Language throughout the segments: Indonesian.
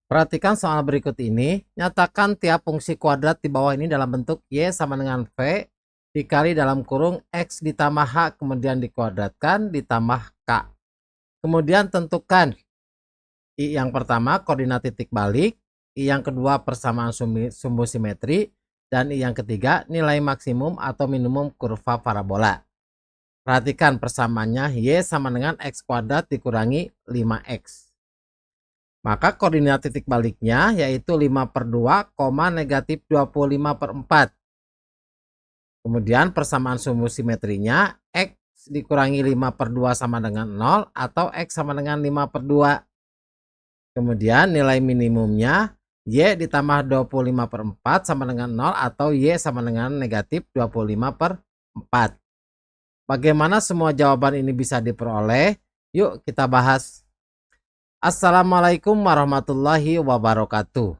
Perhatikan soal berikut ini. Nyatakan tiap fungsi kuadrat di bawah ini dalam bentuk Y sama dengan V dikali dalam kurung X ditambah H kemudian dikuadratkan ditambah K. Kemudian tentukan I yang pertama koordinat titik balik, I yang kedua persamaan sumbu simetri, dan I yang ketiga nilai maksimum atau minimum kurva parabola. Perhatikan persamaannya Y sama dengan X kuadrat dikurangi 5X. Maka koordinat titik baliknya yaitu 5/2, negatif 25/4. Kemudian persamaan sumbu simetrinya X dikurangi 5/2 sama dengan 0 atau X sama dengan 5/2. Kemudian nilai minimumnya Y ditambah 25/4 sama dengan 0 atau Y sama dengan negatif 25/4. Bagaimana semua jawaban ini bisa diperoleh? Yuk kita bahas. Assalamualaikum warahmatullahi wabarakatuh.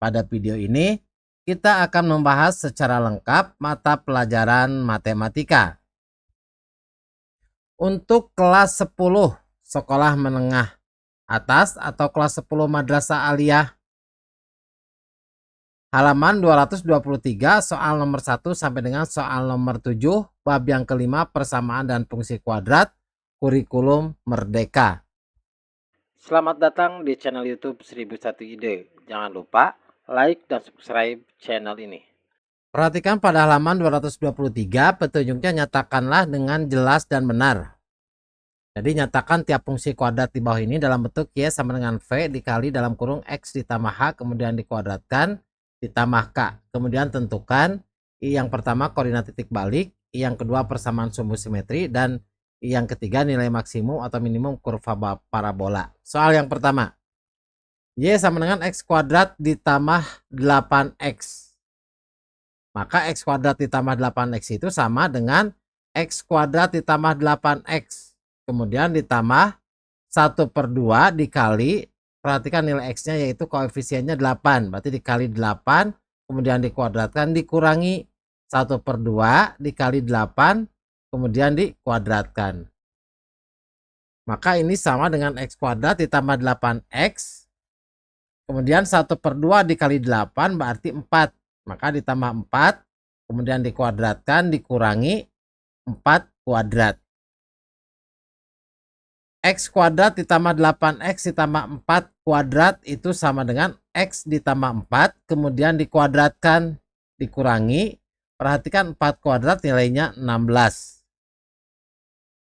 Pada video ini kita akan membahas secara lengkap mata pelajaran matematika. Untuk kelas 10 sekolah menengah atas atau kelas 10 madrasah aliyah, halaman 223 soal nomor 1 sampai dengan soal nomor 7 bab yang kelima persamaan dan fungsi kuadrat kurikulum merdeka. Selamat datang di channel YouTube 1001 Ide. Jangan lupa like dan subscribe channel ini. Perhatikan pada halaman 223 petunjuknya nyatakanlah dengan jelas dan benar. Jadi nyatakan tiap fungsi kuadrat di bawah ini dalam bentuk Y sama dengan V dikali dalam kurung X ditambah H kemudian dikuadratkan ditambah K. Kemudian tentukan I yang pertama koordinat titik balik, I yang kedua persamaan sumbu simetri, dan yang ketiga nilai maksimum atau minimum kurva parabola. Soal yang pertama, Y sama dengan X kuadrat ditambah 8X. Maka X kuadrat ditambah 8X itu sama dengan X kuadrat ditambah 8X. Kemudian ditambah 1/2 dikali, perhatikan nilai X-nya yaitu koefisiennya 8. Berarti dikali 8, kemudian dikuadratkan dikurangi 1/2 dikali 8. Kemudian dikuadratkan. Maka ini sama dengan X kuadrat ditambah 8X. Kemudian 1/2 dikali 8 berarti 4. Maka ditambah 4. Kemudian dikuadratkan dikurangi 4 kuadrat. X kuadrat ditambah 8X ditambah 4 kuadrat itu sama dengan X ditambah 4. Kemudian dikuadratkan dikurangi. Perhatikan 4 kuadrat nilainya 16.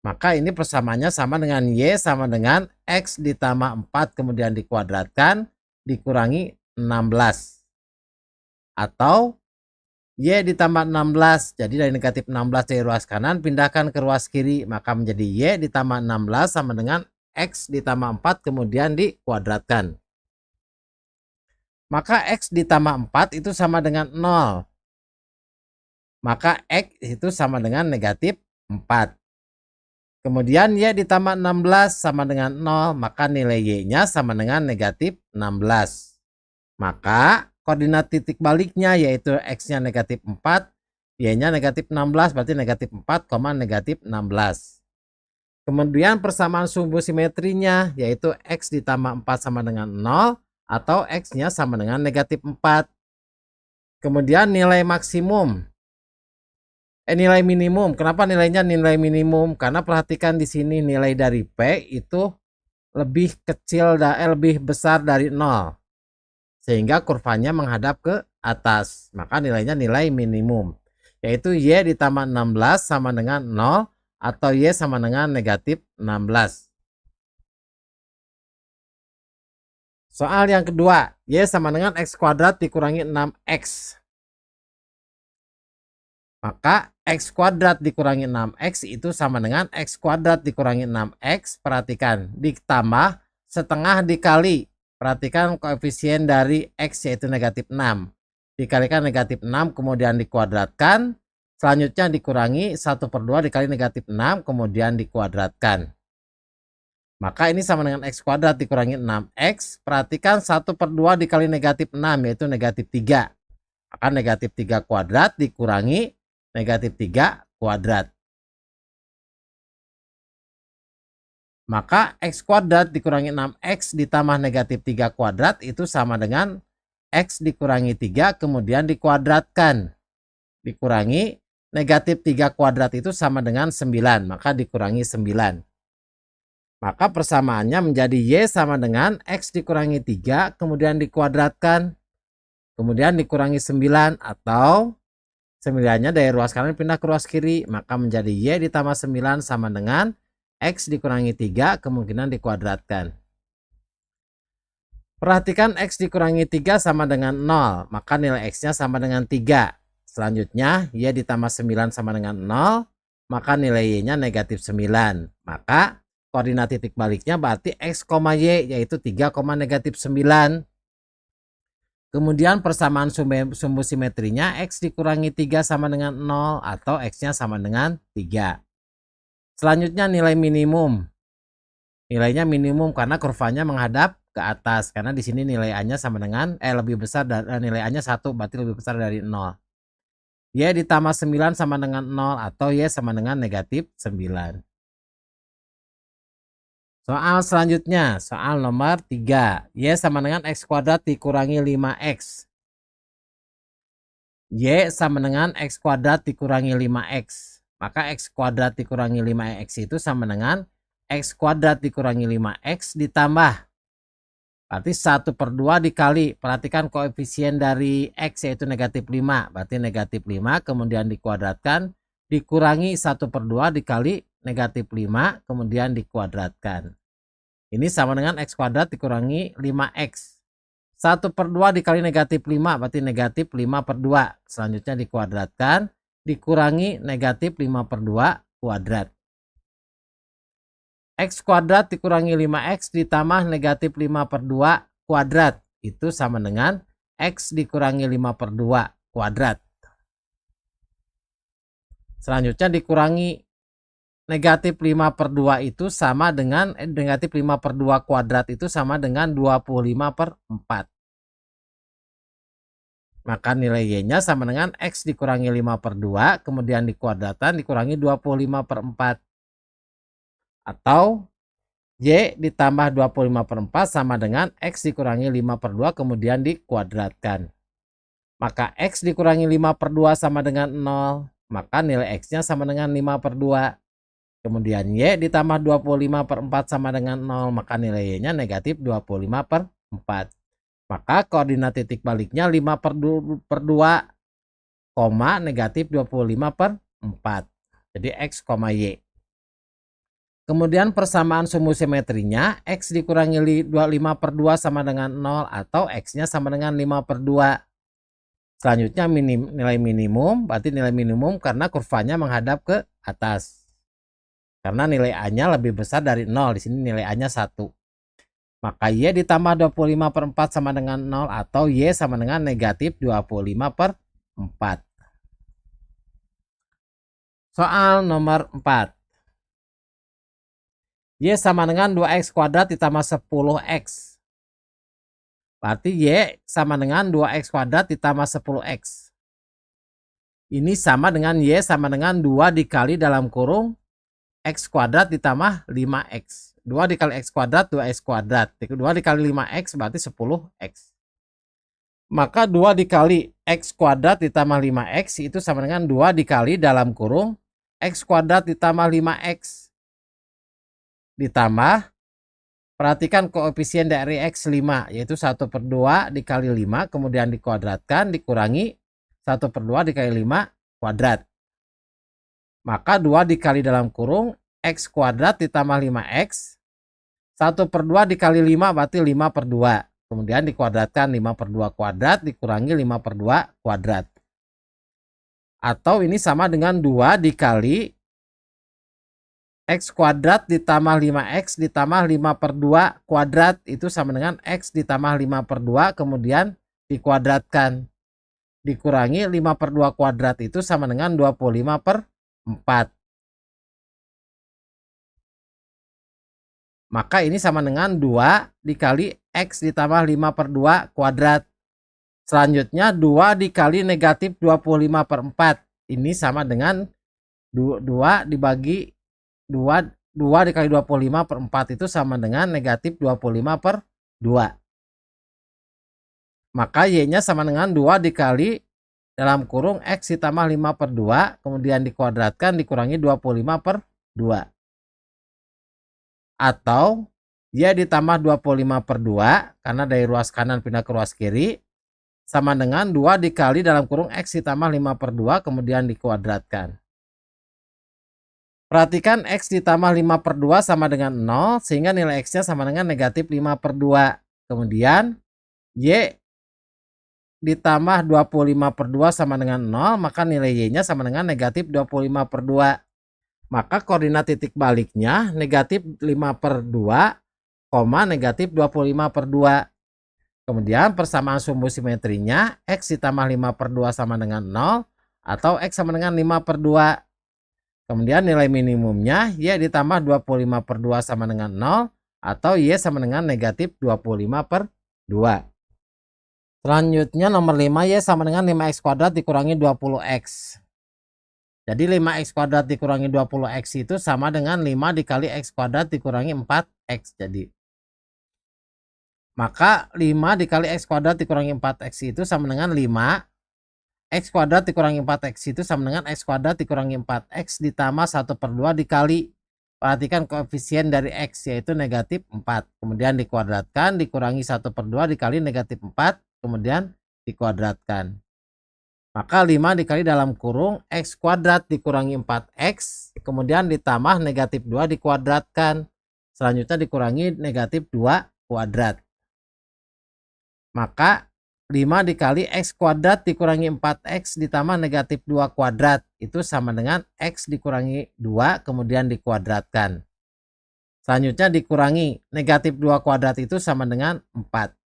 Maka ini persamaannya sama dengan Y sama dengan X ditambah 4 kemudian dikuadratkan dikurangi 16. Atau Y ditambah 16. Jadi dari negatif 16 dari ruas kanan pindahkan ke ruas kiri. Maka menjadi Y ditambah 16 sama dengan X ditambah 4 kemudian dikuadratkan. Maka X ditambah 4 itu sama dengan 0. Maka X itu sama dengan negatif 4. Kemudian Y ditambah 16 sama dengan 0, maka nilai Y-nya sama dengan negatif 16. Maka koordinat titik baliknya yaitu X-nya negatif 4, Y-nya negatif 16, berarti negatif 4, negatif 16. Kemudian persamaan sumbu simetrinya yaitu X ditambah 4 sama dengan 0 atau X-nya sama dengan negatif 4. Kemudian nilai maksimum. Nilai minimum. Kenapa nilainya nilai minimum? Karena perhatikan di sini nilai dari P itu lebih kecil lebih besar dari 0. Sehingga kurvanya menghadap ke atas. Maka nilainya nilai minimum. Yaitu Y ditambah 16 sama dengan 0 atau Y sama dengan negatif 16. Soal yang kedua, Y sama dengan X kuadrat dikurangi 6X. Maka X kuadrat dikurangi 6X itu sama dengan X kuadrat dikurangi 6X. Perhatikan, ditambah setengah dikali. Perhatikan koefisien dari X yaitu negatif 6. Dikalikan negatif 6 kemudian dikuadratkan. Selanjutnya dikurangi 1/2 dikali negatif 6 kemudian dikuadratkan. Maka ini sama dengan X kuadrat dikurangi 6X. Perhatikan 1/2 dikali negatif 6 yaitu negatif 3. Maka negatif 3 kuadrat dikurangi negatif 3 kuadrat. Maka X kuadrat dikurangi 6X ditambah negatif 3 kuadrat itu sama dengan X dikurangi 3 kemudian dikuadratkan. Dikurangi negatif 3 kuadrat itu sama dengan 9, maka dikurangi 9. Maka persamaannya menjadi Y sama dengan X dikurangi 3 kemudian dikuadratkan. Kemudian dikurangi 9 atau 9-nya dari ruas kanan pindah ke ruas kiri. Maka menjadi Y ditambah 9 sama dengan X dikurangi 3 kemungkinan dikuadratkan. Perhatikan X dikurangi 3 sama dengan 0. Maka nilai X-nya sama dengan 3. Selanjutnya Y ditambah 9 sama dengan 0. Maka nilai Y-nya negatif 9. Maka koordinat titik baliknya berarti X, Y yaitu 3, negatif 9. Kemudian persamaan sumbu simetrinya X dikurangi 3 sama dengan 0 atau X-nya sama dengan 3. Selanjutnya nilai minimum. Nilainya minimum karena kurvanya menghadap ke atas. Karena di sini nilai A-nya sama dengan lebih besar dari nilai A-nya 1 berarti lebih besar dari 0. Y ditambah 9 sama dengan 0 atau Y sama dengan negatif 9. Soal selanjutnya, soal nomor 3. Y sama dengan X kuadrat dikurangi 5X. Y sama dengan X kuadrat dikurangi 5X. Maka X kuadrat dikurangi 5X itu sama dengan X kuadrat dikurangi 5X ditambah. Berarti 1/2 dikali. Perhatikan koefisien dari X yaitu negatif 5. Berarti negatif 5 kemudian dikuadratkan. Dikurangi 1/2 dikali negatif 5 kemudian dikuadratkan. Ini sama dengan X kuadrat dikurangi 5X. 1/2 dikali negatif 5 berarti negatif 5/2. Selanjutnya dikuadratkan. Dikurangi negatif 5/2 kuadrat. X kuadrat dikurangi 5X ditambah negatif 5/2 kuadrat. Itu sama dengan X dikurangi 5/2 kuadrat. Selanjutnya dikurangi negatif 5/2 itu sama dengan negatif 5/2 kuadrat itu sama dengan 25/4. Maka nilai Y-nya sama dengan X dikurangi 5/2 kemudian dikuadratkan dikurangi 25/4. Atau Y ditambah 25/4 sama dengan X dikurangi 5/2 kemudian dikuadratkan. Maka X dikurangi 5/2 sama dengan 0. Maka nilai X-nya sama dengan 5/2. Kemudian Y ditambah 25/4 sama dengan 0. Maka nilai Y-nya negatif 25/4. Maka koordinat titik baliknya 5/2, negatif 25/4. Jadi X, Y. Kemudian persamaan sumbu simetrinya X dikurangi 5/2 sama dengan 0 atau X-nya sama dengan 5/2. Selanjutnya nilai minimum, berarti nilai minimum karena kurvanya menghadap ke atas. Karena nilai A-nya lebih besar dari 0, di sini nilai A-nya 1. Maka Y ditambah 25/4 sama dengan 0 atau Y sama dengan negatif 25/4. Soal nomor 4. Y sama dengan 2X kuadrat ditambah 10X. Berarti Y sama dengan 2X kuadrat ditambah 10X. Ini sama dengan Y sama dengan 2 dikali dalam kurung X kuadrat ditambah 5X. 2 dikali X kuadrat 2X kuadrat. 2 dikali 5X berarti 10X. Maka 2 dikali X kuadrat ditambah 5X itu sama dengan 2 dikali dalam kurung X kuadrat ditambah 5X. Ditambah, perhatikan koefisien dari X 5 yaitu 1/2 dikali 5 kemudian dikuadratkan dikurangi 1/2 dikali 5 kuadrat. Maka 2 dikali dalam kurung X kuadrat ditambah 5X. 1/2 dikali 5 berarti 5/2. Kemudian dikuadratkan 5/2 kuadrat dikurangi 5/2 kuadrat. Atau ini sama dengan 2 dikali X kuadrat ditambah 5X ditambah 5/2 kuadrat. Itu sama dengan X ditambah 5/2 kemudian dikuadratkan. Dikurangi 5/2 kuadrat itu sama dengan 25/4. Maka ini sama dengan 2 dikali X ditambah 5/2 kuadrat. Selanjutnya 2 dikali negatif 25/4. Ini sama dengan 2 dibagi 2 2 dikali 25 per 4 itu sama dengan negatif 25 per 2. Maka Y-nya sama dengan 2 dikali dalam kurung X ditambah 5 per 2, kemudian dikuadratkan dikurangi 25 per 2. Atau Y ditambah 25 per 2, karena dari ruas kanan pindah ke ruas kiri, sama dengan 2 dikali dalam kurung X ditambah 5 per 2, kemudian dikuadratkan. Perhatikan X ditambah 5 per 2 sama dengan 0, sehingga nilai X-nya sama dengan negatif 5 per 2. Kemudian Y ditambah 25 per 2 sama dengan 0, maka nilai Y-nya sama dengan negatif 25 per 2. Maka koordinat titik baliknya negatif 5 per 2, negatif 25 per 2. Kemudian persamaan sumbu simetrinya X ditambah 5 per 2 sama dengan 0 atau X sama dengan 5 per 2. Kemudian nilai minimumnya Y ditambah 25 per 2 sama dengan 0 atau Y sama dengan negatif 25 per 2. Selanjutnya nomor 5, Y sama dengan 5X kuadrat dikurangi 20X. Jadi 5X kuadrat dikurangi 20X itu sama dengan 5 dikali X kuadrat dikurangi 4X. Jadi maka 5 dikali X kuadrat dikurangi 4X itu sama dengan 5. X kuadrat dikurangi 4X itu sama dengan X kuadrat dikurangi 4X ditambah 1 per 2 dikali. Perhatikan koefisien dari X yaitu negatif 4. Kemudian dikuadratkan dikurangi 1 per 2 dikali negatif 4. Kemudian dikuadratkan. Maka 5 dikali dalam kurung X kuadrat dikurangi 4X. Kemudian ditambah negatif 2 dikuadratkan. Selanjutnya dikurangi negatif 2 kuadrat. Maka 5 dikali X kuadrat dikurangi 4X ditambah negatif 2 kuadrat. Itu sama dengan X dikurangi 2 kemudian dikuadratkan. Selanjutnya dikurangi negatif 2 kuadrat itu sama dengan 4.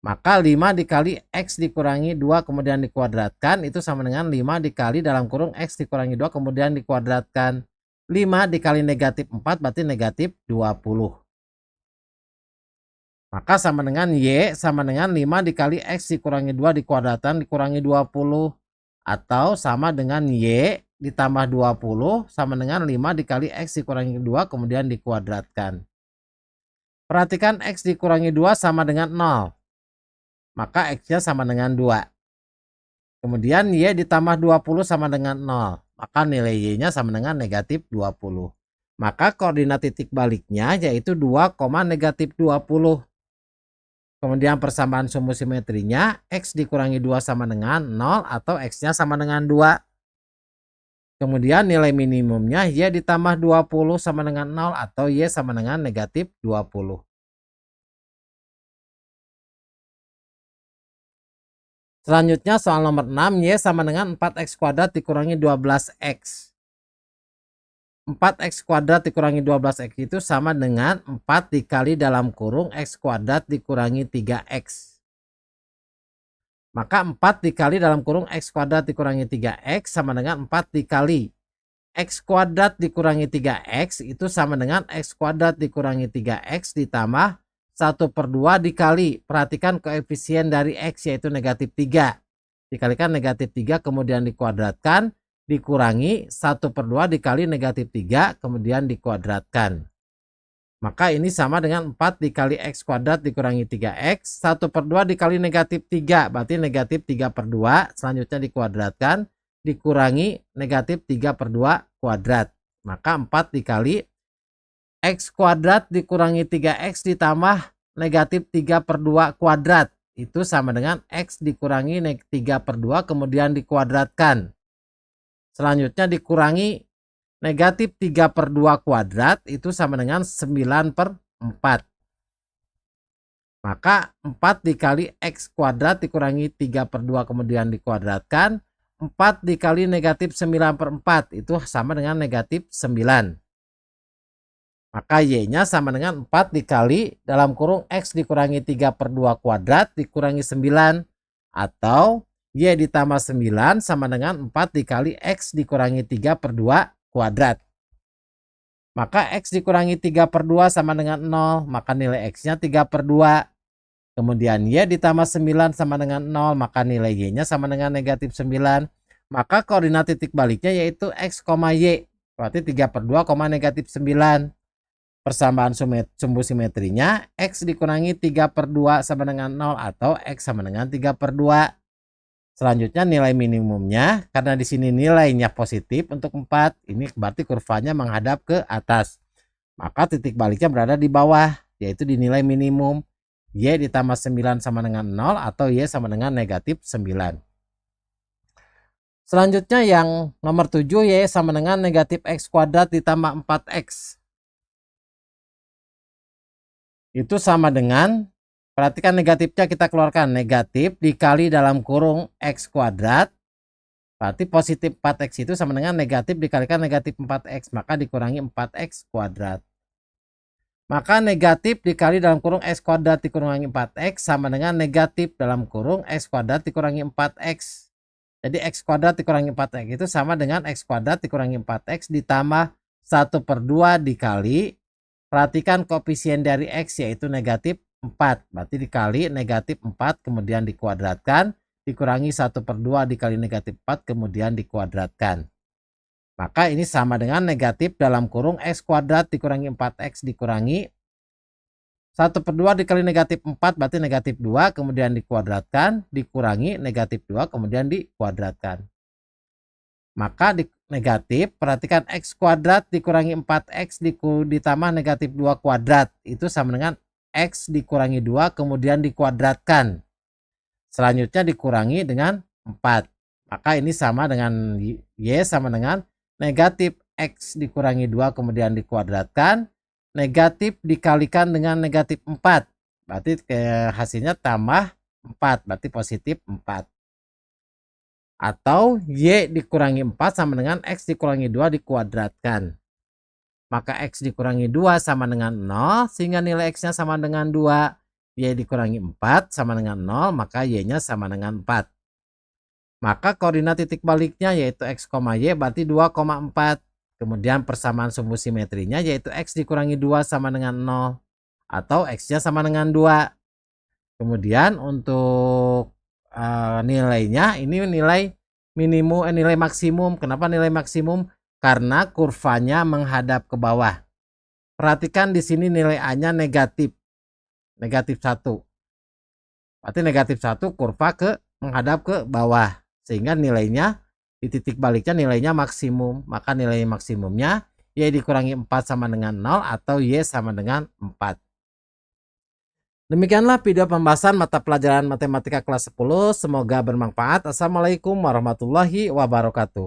Maka 5 dikali X dikurangi 2 kemudian dikuadratkan itu sama dengan 5 dikali dalam kurung X dikurangi 2 kemudian dikuadratkan. 5 dikali negatif 4 berarti negatif 20. Maka sama dengan Y sama dengan 5 dikali X dikurangi 2 dikuadratkan dikurangi 20. Atau sama dengan Y ditambah 20 sama dengan 5 dikali X dikurangi 2 kemudian dikuadratkan. Perhatikan X dikurangi 2 sama dengan 0. Maka X-nya sama dengan 2. Kemudian Y ditambah 20 sama dengan 0. Maka nilai Y-nya sama dengan negatif 20. Maka koordinat titik baliknya yaitu 2, negatif 20. Kemudian persamaan sumbu simetrinya X dikurangi 2 sama dengan 0 atau X-nya sama dengan 2. Kemudian nilai minimumnya Y ditambah 20 sama dengan 0 atau Y sama dengan negatif 20. Selanjutnya soal nomor 6, Y sama dengan 4X kuadrat dikurangi 12X. 4X kuadrat dikurangi 12X itu sama dengan 4 dikali dalam kurung X kuadrat dikurangi 3X. Maka 4 dikali dalam kurung X kuadrat dikurangi 3X sama dengan 4 dikali X kuadrat dikurangi 3X itu sama dengan X kuadrat dikurangi 3X ditambah 1 per 2 dikali. Perhatikan koefisien dari X yaitu negatif 3. Dikalikan negatif 3 kemudian dikuadratkan. Dikurangi 1 per 2 dikali negatif 3 kemudian dikuadratkan. Maka ini sama dengan 4 dikali X kuadrat dikurangi 3X. 1 per 2 dikali negatif 3 berarti negatif 3 per 2. Selanjutnya dikuadratkan. Dikurangi negatif 3 per 2 kuadrat. Maka 4 dikali X kuadrat dikurangi 3X ditambah negatif 3 per 2 kuadrat. Itu sama dengan X dikurangi 3 per 2 kemudian dikuadratkan. Selanjutnya dikurangi negatif 3 per 2 kuadrat itu sama dengan 9 per 4. Maka 4 dikali X kuadrat dikurangi 3 per 2 kemudian dikuadratkan. 4 dikali negatif 9 per 4 itu sama dengan negatif 9. Maka Y-nya sama dengan 4 dikali dalam kurung X dikurangi 3 per 2 kuadrat dikurangi 9. Atau Y ditambah 9 sama dengan 4 dikali X dikurangi 3 per 2 kuadrat. Maka X dikurangi 3 per 2 sama dengan 0. Maka nilai X-nya 3 per 2. Kemudian Y ditambah 9 sama dengan 0. Maka nilai Y-nya sama dengan negatif 9. Maka koordinat titik baliknya yaitu X, Y. Berarti 3/2, negatif 9. Persamaan sumbu simetrinya X dikurangi 3/2 sama dengan 0 atau X sama dengan 3/2. Selanjutnya nilai minimumnya, karena di sini nilainya positif untuk 4, ini berarti kurvanya menghadap ke atas. Maka titik baliknya berada di bawah, yaitu di nilai minimum. Y ditambah 9 sama dengan 0 atau Y sama dengan negatif 9. Selanjutnya yang nomor 7, Y sama dengan negatif X kuadrat ditambah 4X. Itu sama dengan, perhatikan negatifnya kita keluarkan, negatif dikali dalam kurung X kuadrat, berarti positif 4X itu sama dengan negatif dikalikan negatif 4X, maka dikurangi 4X kuadrat. Maka negatif dikali dalam kurung X kuadrat dikurangi 4X sama dengan negatif dalam kurung X kuadrat dikurangi 4X. Jadi X kuadrat dikurangi 4X itu sama dengan X kuadrat dikurangi 4X ditambah 1/2 dikali, perhatikan koefisien dari X yaitu negatif 4. Berarti dikali negatif 4 kemudian dikuadratkan, dikurangi 1/2 dikali negatif 4 kemudian dikuadratkan. Maka ini sama dengan negatif dalam kurung X kuadrat dikurangi 4X dikurangi 1/2 dikali negatif 4 berarti negatif 2 kemudian dikuadratkan, dikurangi negatif 2 kemudian dikuadratkan. Maka negatif, perhatikan X kuadrat dikurangi 4X ditambah negatif 2 kuadrat. Itu sama dengan X dikurangi 2 kemudian dikuadratkan. Selanjutnya dikurangi dengan 4. Maka ini sama dengan Y sama dengan negatif X dikurangi 2 kemudian dikuadratkan. Negatif dikalikan dengan negatif 4. Berarti hasilnya tambah 4. Berarti positif 4. Atau Y dikurangi 4 sama dengan X dikurangi 2 dikuadratkan. Maka X dikurangi 2 sama dengan 0, sehingga nilai X-nya sama dengan 2. Y dikurangi 4 sama dengan 0, maka Y-nya sama dengan 4. Maka koordinat titik baliknya yaitu X, Y berarti 2,4. Kemudian persamaan sumbu simetrinya yaitu X dikurangi 2 sama dengan 0. Atau X-nya sama dengan 2. Kemudian untuk nilainya ini nilai minimum, nilai maksimum. Kenapa nilai maksimum? Karena kurvanya menghadap ke bawah. Perhatikan di sini nilai A-nya negatif 1. Berarti negatif 1 kurva menghadap ke bawah. Sehingga nilainya di titik baliknya nilainya maksimum. Maka nilai maksimumnya Y dikurangi 4 sama dengan 0 atau Y sama dengan 4. Demikianlah video pembahasan mata pelajaran matematika kelas 10. Semoga bermanfaat. Assalamualaikum warahmatullahi wabarakatuh.